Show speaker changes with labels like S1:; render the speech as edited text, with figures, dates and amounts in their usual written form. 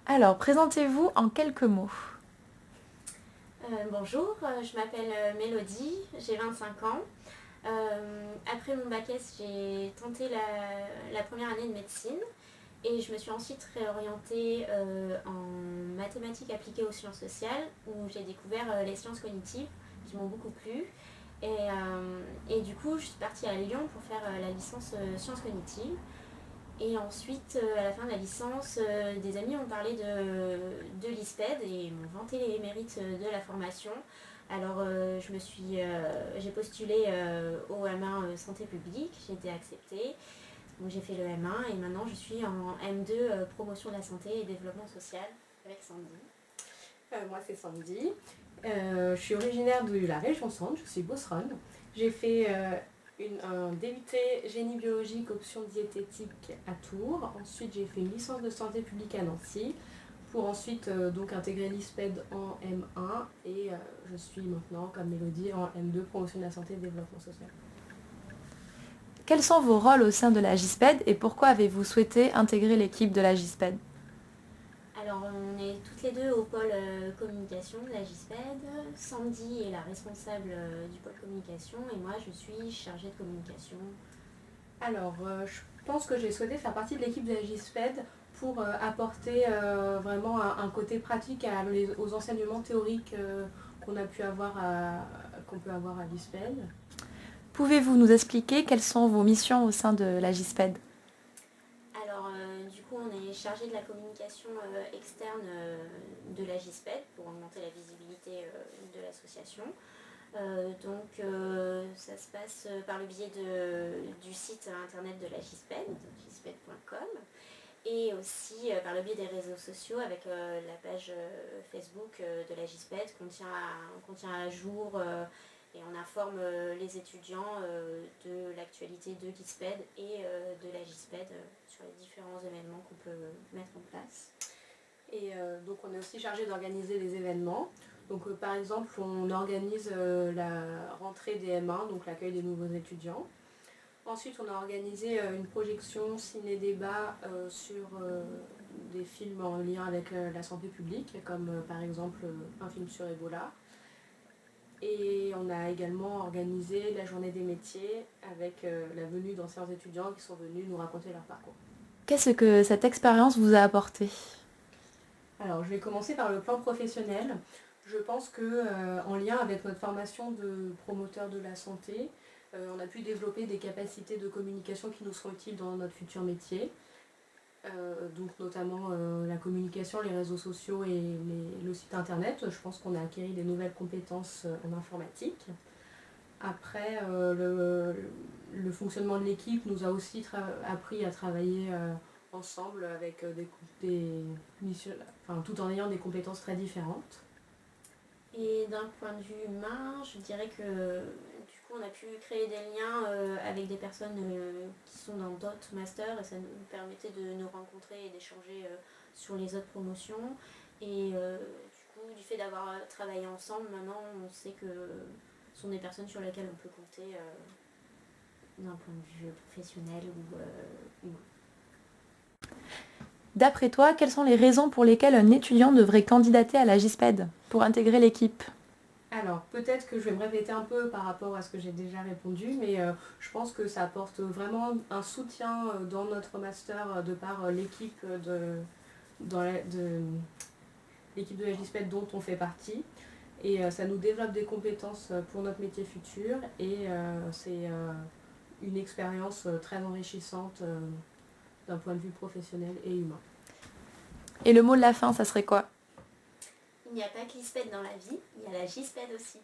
S1: Alors, présentez-vous en quelques mots.
S2: Bonjour, je m'appelle Mélodie, j'ai 25 ans. Après mon bac S, j'ai tenté la première année de médecine et je me suis ensuite réorientée en mathématiques appliquées aux sciences sociales où j'ai découvert les sciences cognitives qui m'ont beaucoup plu. Et du coup, je suis partie à Lyon pour faire la licence sciences cognitives. Et ensuite, à la fin de la licence, des amis ont parlé de l'ISPED et m'ont vanté les mérites de la formation. Alors, j'ai postulé au M1 santé publique, j'ai été acceptée. Donc, j'ai fait le M1 et maintenant je suis en M2 promotion de la santé et développement social avec Sandy.
S3: Moi, c'est Sandy. Je suis originaire de la région Centre, je suis bosseronne. J'ai fait un DUT génie biologique option diététique à Tours. Ensuite, j'ai fait une licence de santé publique à Nancy pour ensuite donc intégrer l'ISPED en M1 et je suis maintenant, comme Mélodie, en M2 promotion de la santé et développement social.
S1: Quels sont vos rôles au sein de la GISPED et pourquoi avez-vous souhaité intégrer l'équipe de la GISPED?
S2: Alors, on est toutes les deux au pôle communication de la GISPED. Sandy est la responsable du pôle communication et moi, je suis chargée de communication.
S3: Alors, je pense que j'ai souhaité faire partie de l'équipe de la GISPED pour apporter vraiment un côté pratique aux enseignements théoriques qu'on peut avoir à l'ISPED.
S1: Pouvez-vous nous expliquer quelles sont vos missions au sein de la GISPED?
S2: Alors, du coup, on est chargé de la communication externe de la GISPED pour augmenter la visibilité de l'association. Ça se passe par le biais du site internet de la GISPED, donc gisped.com, et aussi par le biais des réseaux sociaux avec la page Facebook de la GISPED qu'on tient à jour et on informe les étudiants de l'actualité de GISPED et de la GISPED sur les différents événements qu'on peut mettre en place.
S3: Et donc on est aussi chargé d'organiser les événements. Donc par exemple, on organise la rentrée des M1, donc l'accueil des nouveaux étudiants. Ensuite, on a organisé une projection ciné-débat sur des films en lien avec la santé publique, comme par exemple un film sur Ebola. Et on a également organisé la journée des métiers avec la venue d'anciens étudiants qui sont venus nous raconter leur parcours.
S1: Qu'est-ce que cette expérience vous a apporté?
S3: Alors, je vais commencer par le plan professionnel. Je pense que, en lien avec notre formation de promoteur de la santé, on a pu développer des capacités de communication qui nous seront utiles dans notre futur métier. Donc notamment la communication, les réseaux sociaux et le site internet. Je pense qu'on a acquis des nouvelles compétences en informatique. Après, le fonctionnement de l'équipe nous a aussi appris à travailler ensemble avec des missions, enfin, tout en ayant des compétences très différentes.
S2: Et d'un point de vue humain, je dirais que du coup on a pu créer des liens avec des personnes qui sont dans d'autres masters et ça nous permettait de nous rencontrer et d'échanger sur les autres promotions. Et du coup, du fait d'avoir travaillé ensemble, maintenant on sait que ce sont des personnes sur lesquelles on peut compter d'un point de vue professionnel ou humain.
S1: D'après toi, quelles sont les raisons pour lesquelles un étudiant devrait candidater à la GISPED pour intégrer l'équipe?
S3: Alors, peut-être que je vais me répéter un peu par rapport à ce que j'ai déjà répondu, mais je pense que ça apporte vraiment un soutien dans notre master de par l'équipe l'équipe de la GISPED dont on fait partie. Et ça nous développe des compétences pour notre métier futur et c'est une expérience très enrichissante d'un point de vue professionnel et humain.
S1: Et le mot de la fin, ça serait quoi?
S2: Il n'y a pas que l'ISPED dans la vie, il y a la GISPED aussi.